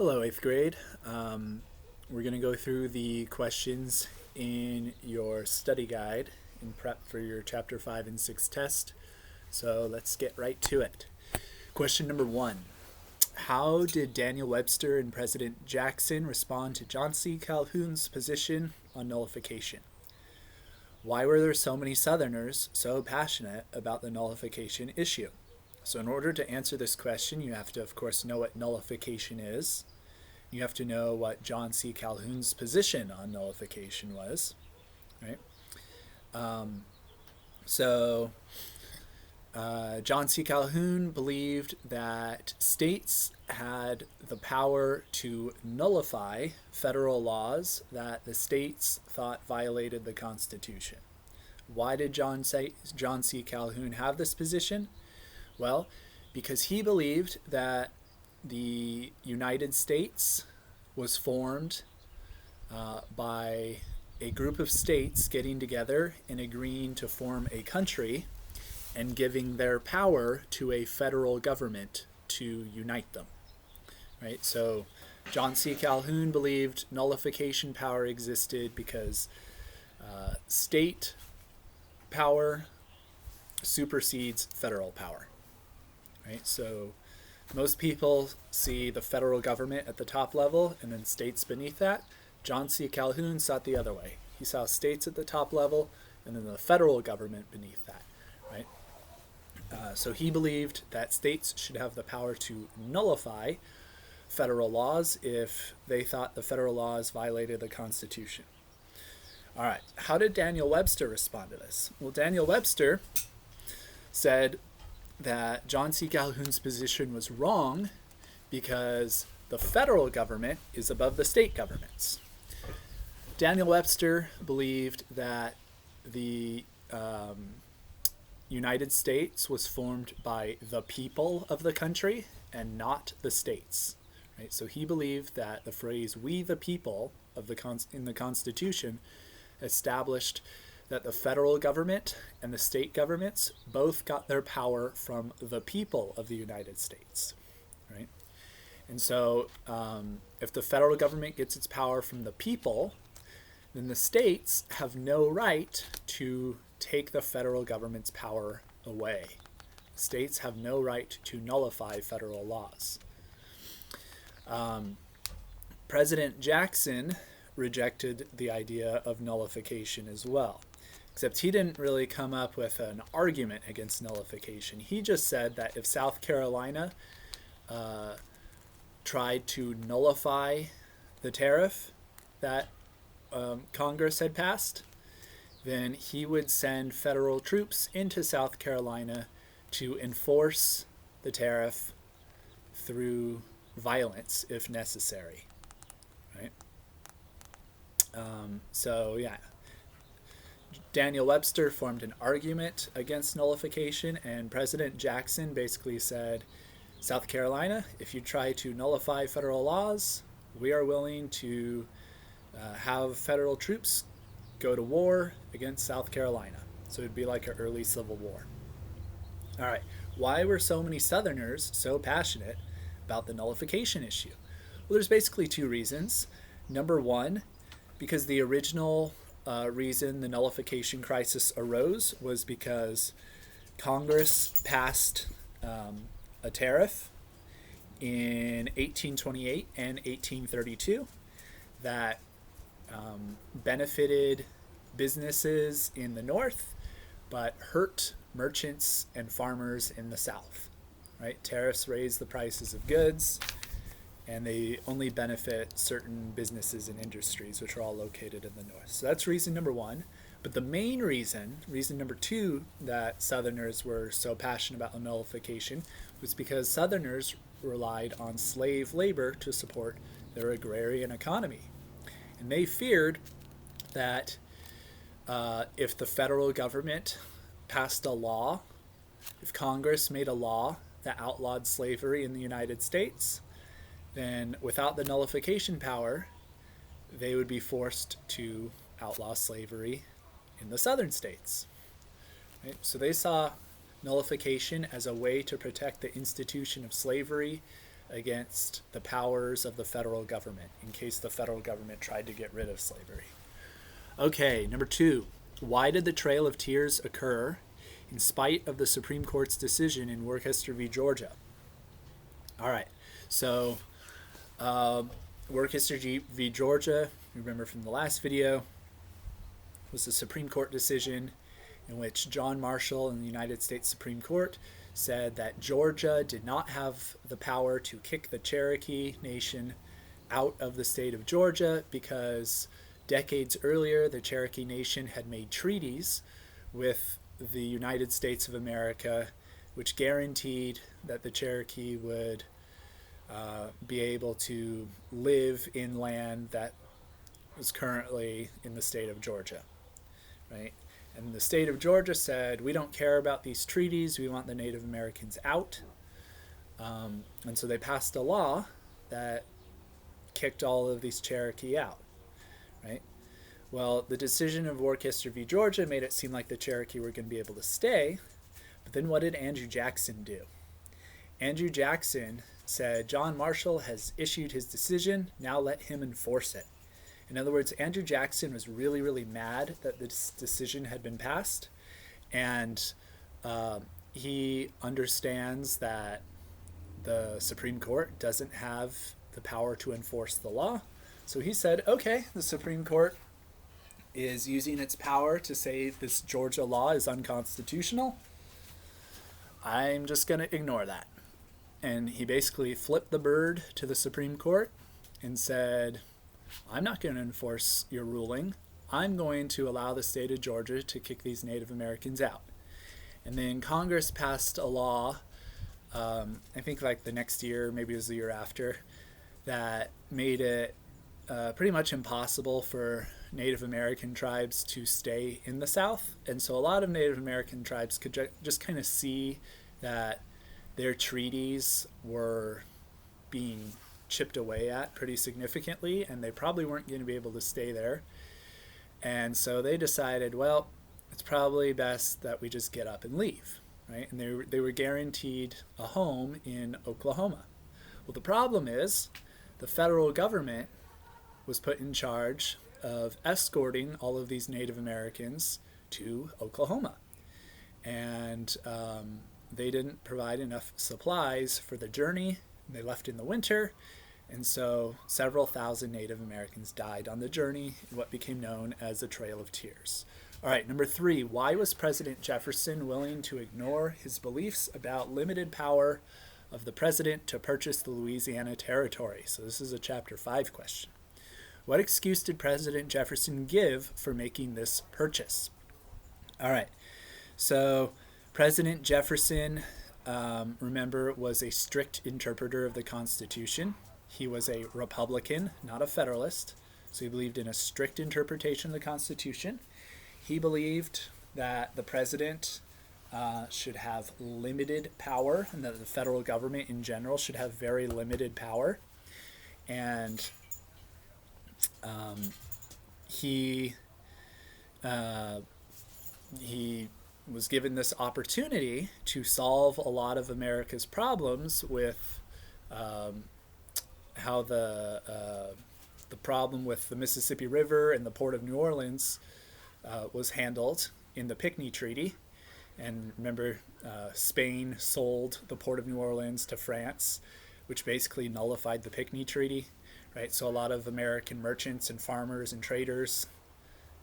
Hello, 8th grade. We're going to go through the questions in your study guide in prep for your Chapter 5 and 6 test. So let's get right to it. Question number 1. How did Daniel Webster and President Jackson respond to John C. Calhoun's position on nullification? Why were there so many Southerners so passionate about the nullification issue? So in order to answer this question, you have to, of course, know what nullification is. You have to know what John C. Calhoun's position on nullification was, right? John C. Calhoun believed that states had the power to nullify federal laws that the states thought violated the Constitution. Why did John C. Calhoun have this position? Well, because he believed that the United States was formed by a group of states getting together and agreeing to form a country and giving their power to a federal government to unite them. Right? So John C. Calhoun believed nullification power existed because state power supersedes federal power. Right? So most people see the federal government at the top level and then states beneath that. John C. Calhoun saw it the other way. He saw states at the top level and then the federal government beneath that. Right? So he believed that states should have the power to nullify federal laws if they thought the federal laws violated the Constitution. All right, how did Daniel Webster respond to this? Well, Daniel Webster said that John C. Calhoun's position was wrong because the federal government is above the state governments. Daniel Webster believed that the United States was formed by the people of the country and not the states. Right? So he believed that the phrase "we the people" of in the Constitution established that the federal government and the state governments both got their power from the people of the United States. Right? And so if the federal government gets its power from the people, then the states have no right to take the federal government's power away. States have no right to nullify federal laws. President Jackson rejected the idea of nullification as well, except he didn't really come up with an argument against nullification. He just said that if South Carolina tried to nullify the tariff that Congress had passed, then he would send federal troops into South Carolina to enforce the tariff through violence if necessary. Right? Daniel Webster formed an argument against nullification, and President Jackson basically said, South Carolina, if you try to nullify federal laws, we are willing to have federal troops go to war against South Carolina. So it'd be like an early Civil War. All right, why were so many Southerners so passionate about the nullification issue? Well, there's basically two reasons. Number one, because the original reason the nullification crisis arose was because Congress passed a tariff in 1828 and 1832 that benefited businesses in the North but hurt merchants and farmers in the South. Right? Tariffs raise the prices of goods, and they only benefit certain businesses and industries, which are all located in the North. So that's reason number one. But the main reason number two, that Southerners were so passionate about nullification was because Southerners relied on slave labor to support their agrarian economy. And they feared that if the federal government passed a law, if Congress made a law that outlawed slavery in the United States, then without the nullification power, they would be forced to outlaw slavery in the southern states. Right? So they saw nullification as a way to protect the institution of slavery against the powers of the federal government in case the federal government tried to get rid of slavery. Okay, number 2. Why did the Trail of Tears occur in spite of the Supreme Court's decision in Worcester v. Georgia? All right, so Worcester v. Georgia, remember from the last video, was a Supreme Court decision in which John Marshall in the United States Supreme Court said that Georgia did not have the power to kick the Cherokee Nation out of the state of Georgia because decades earlier the Cherokee Nation had made treaties with the United States of America which guaranteed that the Cherokee would be able to live in land that was currently in the state of Georgia, right? And the state of Georgia said, we don't care about these treaties, we want the Native Americans out. And so they passed a law that kicked all of these Cherokee out, right? Well, the decision of Worcester v. Georgia made it seem like the Cherokee were going to be able to stay, but then what did Andrew Jackson do? Andrew Jackson said, John Marshall has issued his decision, now let him enforce it. In other words, Andrew Jackson was really, really mad that this decision had been passed, and he understands that the Supreme Court doesn't have the power to enforce the law. So he said, okay, the Supreme Court is using its power to say this Georgia law is unconstitutional. I'm just going to ignore that. And he basically flipped the bird to the Supreme Court and said, I'm not going to enforce your ruling. I'm going to allow the state of Georgia to kick these Native Americans out. And then Congress passed a law, I think like the next year, maybe it was the year after, that made it pretty much impossible for Native American tribes to stay in the South. And so a lot of Native American tribes could just kind of see that their treaties were being chipped away at pretty significantly, and they probably weren't going to be able to stay there. And so they decided, well, it's probably best that we just get up and leave, right? And they were guaranteed a home in Oklahoma. Well, the problem is the federal government was put in charge of escorting all of these Native Americans to Oklahoma. And they didn't provide enough supplies for the journey. They left in the winter. And so several thousand Native Americans died on the journey in what became known as the Trail of Tears. All right, number 3, why was President Jefferson willing to ignore his beliefs about limited power of the president to purchase the Louisiana Territory? So this is a Chapter 5 question. What excuse did President Jefferson give for making this purchase? All right, so President Jefferson, remember, was a strict interpreter of the Constitution. He was a Republican, not a Federalist, so he believed in a strict interpretation of the Constitution. He believed that the president should have limited power, and that the federal government in general should have very limited power. And he was given this opportunity to solve a lot of America's problems with how the problem with the Mississippi River and the Port of New Orleans was handled in the Pinckney Treaty. And remember, Spain sold the Port of New Orleans to France, which basically nullified the Pinckney Treaty, right? So a lot of American merchants and farmers and traders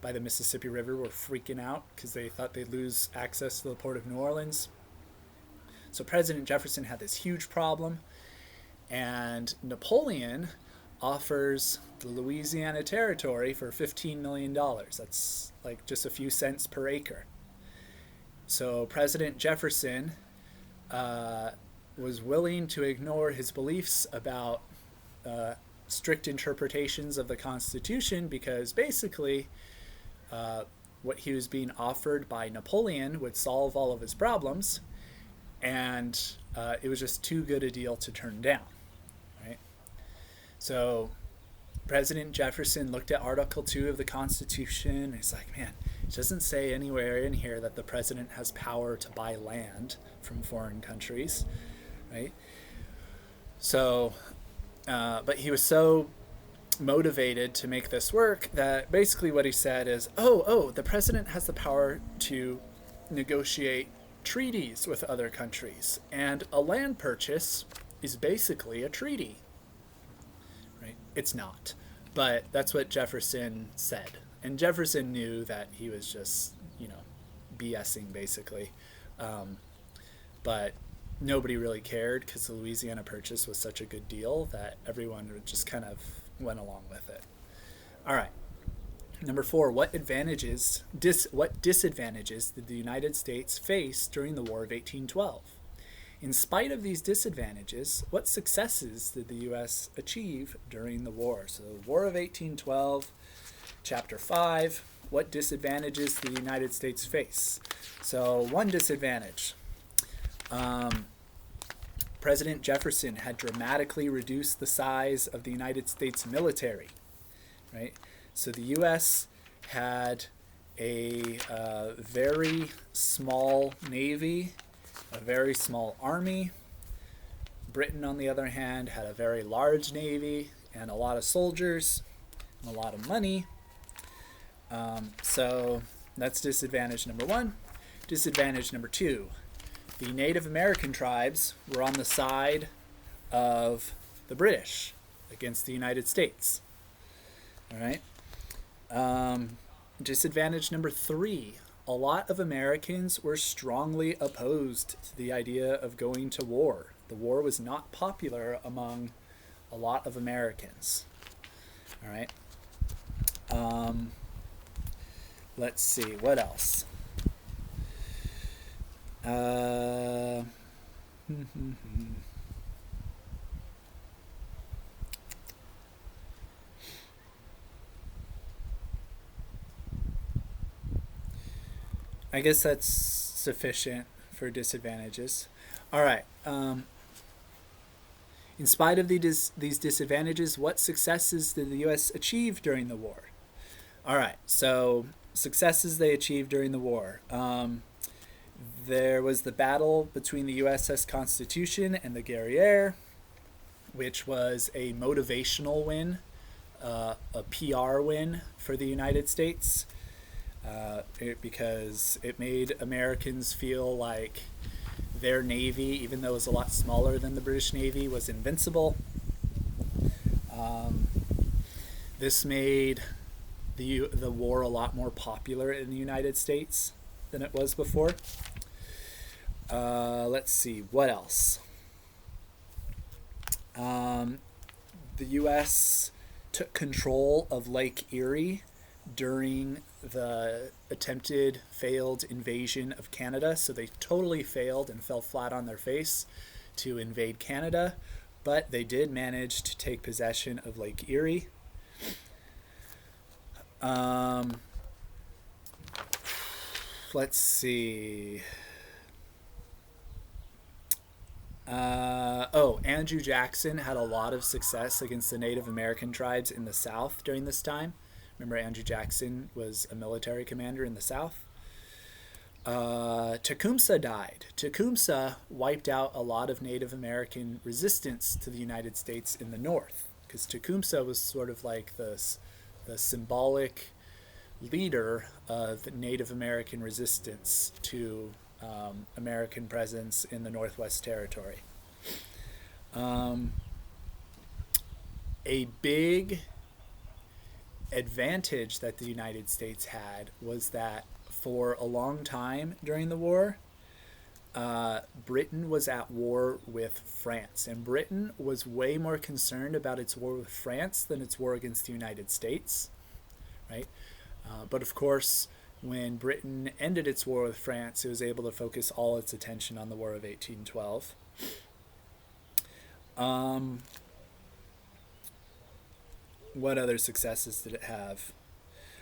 by the Mississippi River were freaking out because they thought they'd lose access to the Port of New Orleans. So President Jefferson had this huge problem, and Napoleon offers the Louisiana Territory for $15 million. That's like just a few cents per acre. So President Jefferson was willing to ignore his beliefs about strict interpretations of the Constitution because basically what he was being offered by Napoleon would solve all of his problems, and it was just too good a deal to turn down, right? So President Jefferson looked at Article 2 of the Constitution, and he's like, man, it doesn't say anywhere in here that the president has power to buy land from foreign countries, right? So, but he was so motivated to make this work that basically what he said is, the president has the power to negotiate treaties with other countries, and a land purchase is basically a treaty, right? It's not, but that's what Jefferson said, and Jefferson knew that he was just, BSing basically, but nobody really cared because the Louisiana Purchase was such a good deal that everyone just kind of went along with it. All right. Number 4, what disadvantages did the United States face during the War of 1812? In spite of these disadvantages, what successes did the U.S. achieve during the war? So the War of 1812, Chapter 5, what disadvantages did the United States face? So one disadvantage, President Jefferson had dramatically reduced the size of the United States military, right? So the U.S. had a very small navy, a very small army. Britain, on the other hand, had a very large navy and a lot of soldiers and a lot of money. So that's disadvantage number 1. Disadvantage number 2. The Native American tribes were on the side of the British against the United States. All right. Disadvantage number 3. A lot of Americans were strongly opposed to the idea of going to war. The war was not popular among a lot of Americans. All right. Let's see. What else? I guess that's sufficient for disadvantages. All right. In spite of these disadvantages, what successes did the U.S. achieve during the war? All right. So successes they achieved during the war. There was the battle between the USS Constitution and the Guerriere, which was a motivational win, a PR win for the United States, because it made Americans feel like their Navy, even though it was a lot smaller than the British Navy, was invincible. This made the war a lot more popular in the United States than it was before. Let's see, what else? The U.S. took control of Lake Erie during the attempted failed invasion of Canada. So they totally failed and fell flat on their face to invade Canada, but they did manage to take possession of Lake Erie. Let's see. Andrew Jackson had a lot of success against the Native American tribes in the South during this time. Remember, Andrew Jackson was a military commander in the South. Tecumseh died. Tecumseh wiped out a lot of Native American resistance to the United States in the North, because Tecumseh was sort of like the symbolic leader of Native American resistance to American presence in the Northwest Territory. A big advantage that the United States had was that for a long time during the war, Britain was at war with France, and Britain was way more concerned about its war with France than its war against the United States, right? But of course, when Britain ended its war with France, it was able to focus all its attention on the War of 1812. What other successes did it have?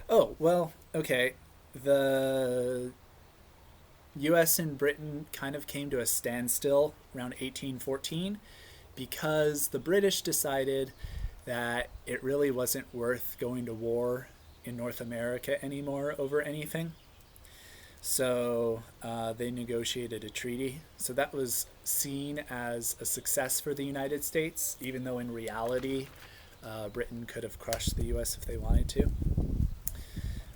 Oh, well, okay. The U.S. and Britain kind of came to a standstill around 1814 because the British decided that it really wasn't worth going to war in North America anymore over anything. So they negotiated a treaty. So that was seen as a success for the United States, even though in reality, Britain could have crushed the U.S. if they wanted to.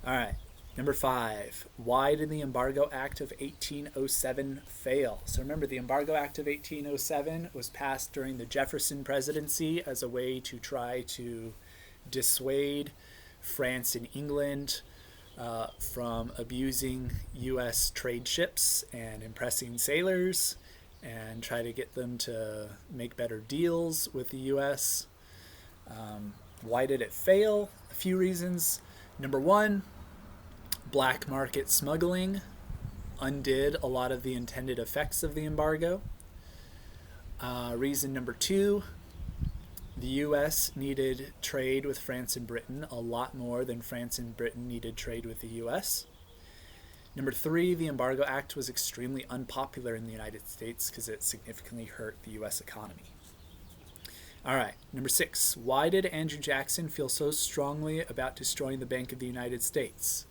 All right. Number 5, why did the Embargo Act of 1807 fail? So remember, the Embargo Act of 1807 was passed during the Jefferson presidency as a way to try to dissuade France and England from abusing U.S. trade ships and impressing sailors and try to get them to make better deals with the U.S. Why did it fail? A few reasons. Number 1, black market smuggling undid a lot of the intended effects of the embargo. Reason number 2, the U.S. needed trade with France and Britain a lot more than France and Britain needed trade with the U.S. Number 3, the Embargo Act was extremely unpopular in the United States because it significantly hurt the U.S. economy. All right, number 6, why did Andrew Jackson feel so strongly about destroying the Bank of the United States?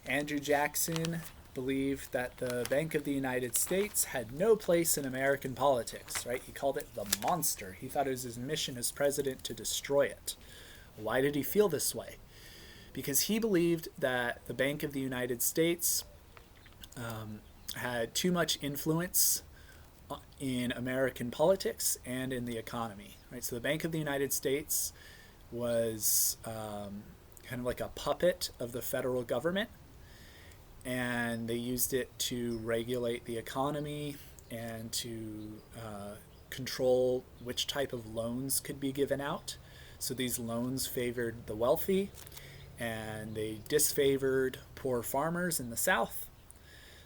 Andrew Jackson believed that the Bank of the United States had no place in American politics, right? He called it the monster. He thought it was his mission as president to destroy it. Why did he feel this way? Because he believed that the Bank of the United States had too much influence in American politics and in the economy, right? So the Bank of the United States was kind of like a puppet of the federal government, and they used it to regulate the economy and to control which type of loans could be given out. So these loans favored the wealthy, and they disfavored poor farmers in the South.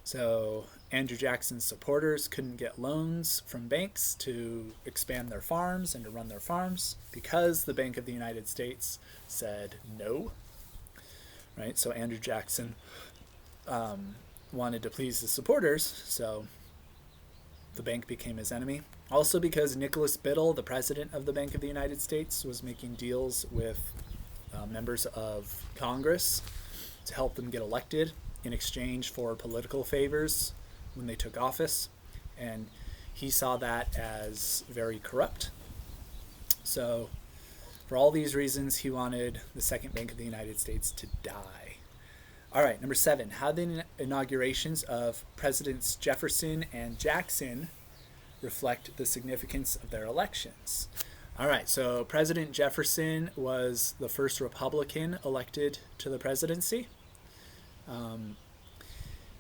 So Andrew Jackson's supporters couldn't get loans from banks to expand their farms and to run their farms because the Bank of the United States said no. Right? So Andrew Jackson wanted to please his supporters, so the bank became his enemy. Also because Nicholas Biddle, the president of the Bank of the United States, was making deals with members of Congress to help them get elected in exchange for political favors when they took office, and he saw that as very corrupt. So for all these reasons, he wanted the Second Bank of the United States to die. All right, number 7, how did the inaugurations of Presidents Jefferson and Jackson reflect the significance of their elections? All right, so President Jefferson was the first Republican elected to the presidency.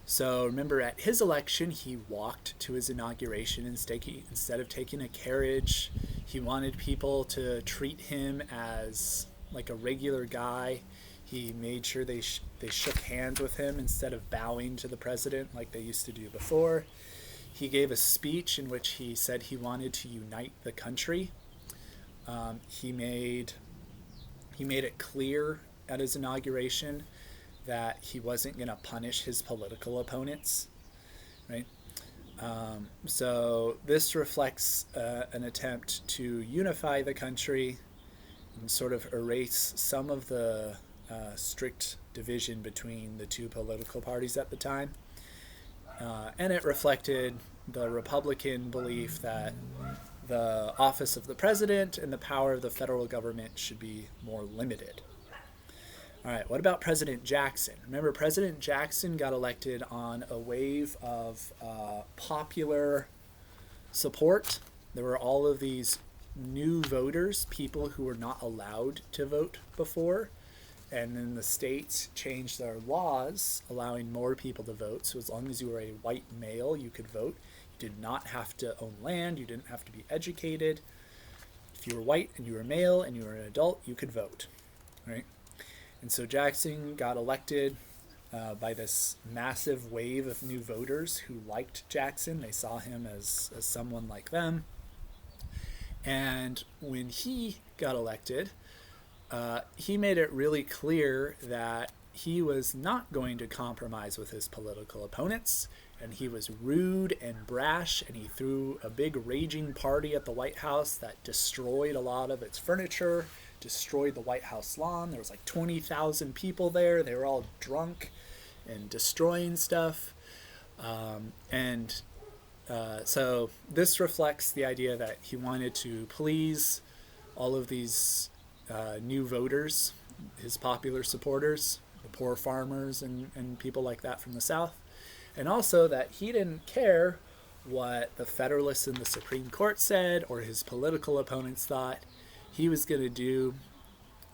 So remember, at his election, he walked to his inauguration instead of taking a carriage. He wanted people to treat him as like a regular guy. He made sure they shook hands with him instead of bowing to the president like they used to do before. He gave a speech in which he said he wanted to unite the country. He made it clear at his inauguration that he wasn't going to punish his political opponents, right? So this reflects an attempt to unify the country and sort of erase some of the strict division between the two political parties at the time. And it reflected the Republican belief that the office of the president and the power of the federal government should be more limited. All right, what about President Jackson? Remember, President Jackson got elected on a wave of popular support. There were all of these new voters, people who were not allowed to vote before. And then the states changed their laws, allowing more people to vote. So as long as you were a white male, you could vote. You did not have to own land. You didn't have to be educated. If you were white and you were male and you were an adult, you could vote, right? And so Jackson got elected by this massive wave of new voters who liked Jackson. They saw him as someone like them. And when he got elected, he made it really clear that he was not going to compromise with his political opponents, and he was rude and brash, and he threw a big raging party at the White House that destroyed a lot of its furniture, destroyed the White House lawn. There was like 20,000 people there. They were all drunk, and destroying stuff. So this reflects the idea that he wanted to please all of these new voters, his popular supporters, the poor farmers and people like that from the South. And also that he didn't care what the Federalists in the Supreme Court said or his political opponents thought. He was going to do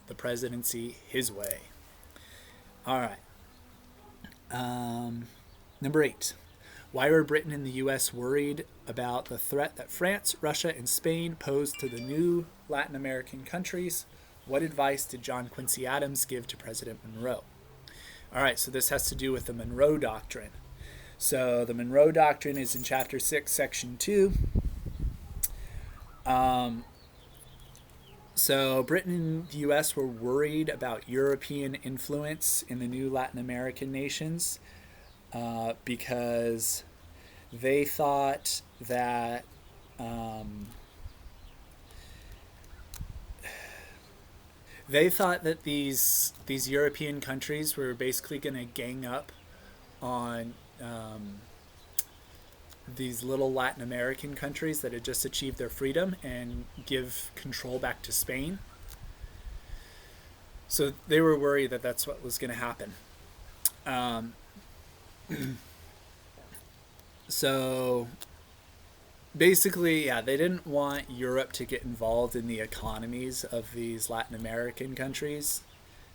the presidency his way. All right. Number 8. Why were Britain and the U.S. worried about the threat that France, Russia, and Spain posed to the new Latin American countries? What advice did John Quincy Adams give to President Monroe? All right, so this has to do with the Monroe Doctrine. So the Monroe Doctrine is in Chapter 6, Section 2. So Britain and the U.S. were worried about European influence in the new Latin American nations because they thought that these European countries were basically going to gang up on these little Latin American countries that had just achieved their freedom and give control back to Spain. So they were worried that that's what was going to happen. So basically, yeah, they didn't want Europe to get involved in the economies of these Latin American countries.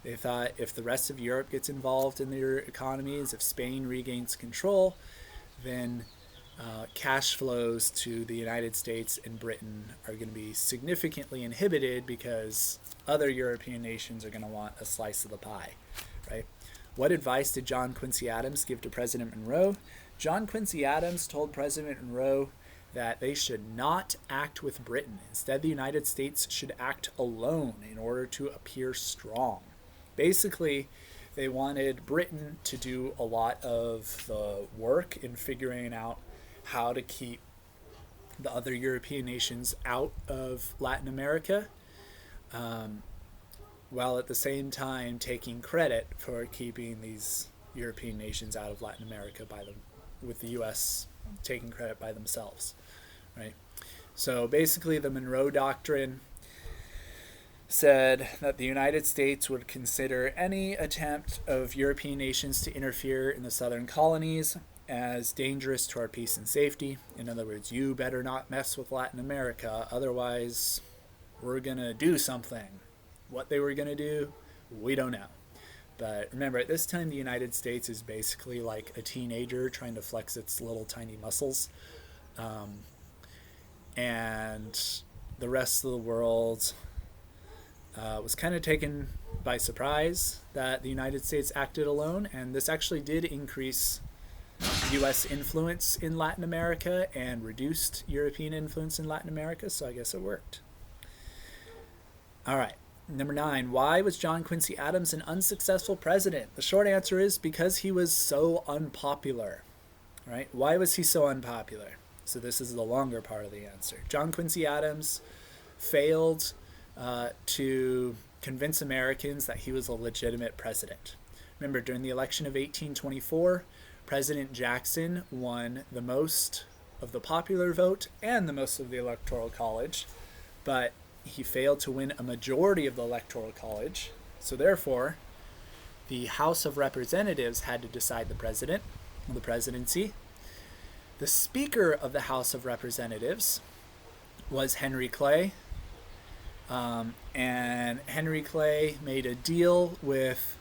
They thought if the rest of Europe gets involved in their economies, if Spain regains control, then cash flows to the United States and Britain are going to be significantly inhibited because other European nations are going to want a slice of the pie, right? What advice did John Quincy Adams give to President Monroe? John Quincy Adams told President Monroe that they should not act with Britain. Instead, the United States should act alone in order to appear strong. Basically, they wanted Britain to do a lot of the work in figuring out how to keep the other European nations out of Latin America, while at the same time taking credit for keeping these European nations out of Latin America with the U.S. taking credit by themselves, right? So basically the Monroe Doctrine said that the United States would consider any attempt of European nations to interfere in the southern colonies as dangerous to our peace and safety. In other words, you better not mess with Latin America, otherwise we're going to do something. What they were going to do, we don't know. But remember, at this time, the United States is basically like a teenager trying to flex its little tiny muscles. And the rest of the world was kind of taken by surprise that the United States acted alone. And this actually did increase U.S. influence in Latin America and reduced European influence in Latin America. So I guess it worked. All right. Number 9, why was John Quincy Adams an unsuccessful president? The short answer is because he was so unpopular, right? Why was he so unpopular? So this is the longer part of the answer. John Quincy Adams failed to convince Americans that he was a legitimate president. Remember, during the election of 1824, President Jackson won the most of the popular vote and the most of the Electoral College, but he failed to win a majority of the Electoral College. So therefore, the House of Representatives had to decide the presidency. The Speaker of the House of Representatives was Henry Clay. And Henry Clay made a deal with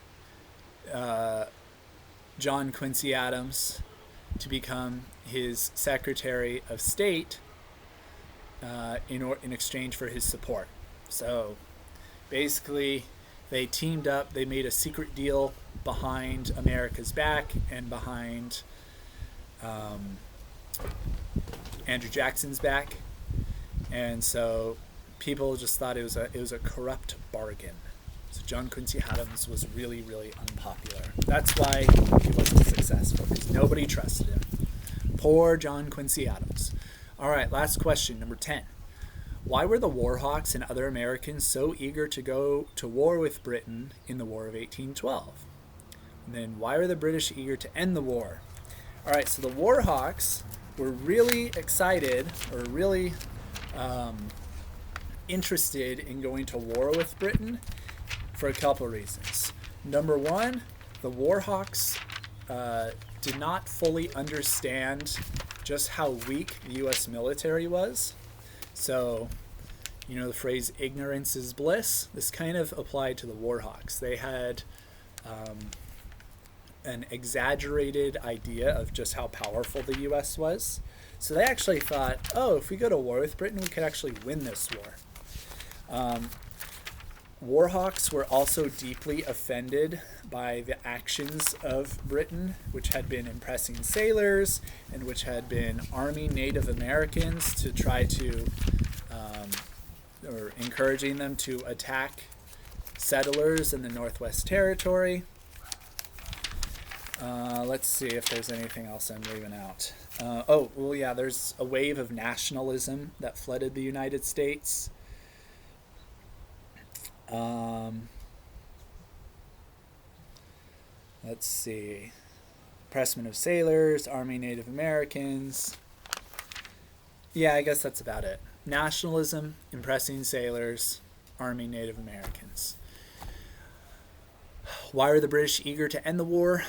John Quincy Adams to become his Secretary of State in exchange for his support. So basically they teamed up, they made a secret deal behind America's back and behind Andrew Jackson's back, and so people just thought it was a corrupt bargain. So John Quincy Adams was really, really unpopular. That's why he wasn't successful, because nobody trusted him. Poor John Quincy Adams. All right, last question, number 10. Why were the Warhawks and other Americans so eager to go to war with Britain in the War of 1812? And then why were the British eager to end the war? All right, so the war hawks were really excited, or really interested in going to war with Britain for a couple reasons. Number one, the war hawks did not fully understand just how weak the U.S. military was. So, you know the phrase ignorance is bliss? This kind of applied to the war hawks. They had an exaggerated idea of just how powerful the U.S. was. So they actually thought, oh, if we go to war with Britain, we could actually win this war. War hawks were also deeply offended by the actions of Britain, which had been impressing sailors and which had been arming Native Americans to try to, or encouraging them to attack settlers in the Northwest Territory. Let's see if there's anything else I'm leaving out. Oh, well, yeah, there's a wave of nationalism that flooded the United States. Let's see. Oppressment of sailors, arming Native Americans. Yeah, I guess that's about it. Nationalism, impressing sailors, arming Native Americans. Why were the British eager to end the war?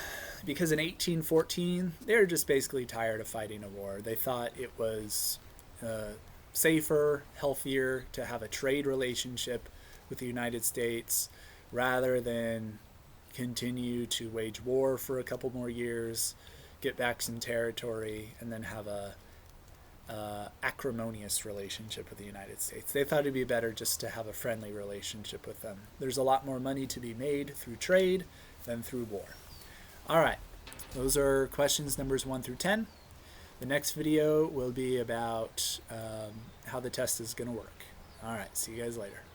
Because in 1814, they were just basically tired of fighting a war. They thought it was safer, healthier to have a trade relationship with the United States rather than continue to wage war for a couple more years, get back some territory, and then have a acrimonious relationship with the United States. They thought it'd be better just to have a friendly relationship with them. There's a lot more money to be made through trade than through war. All right, those are questions numbers 1 through 10. The next video will be about how the test is going to work. All right, see you guys later.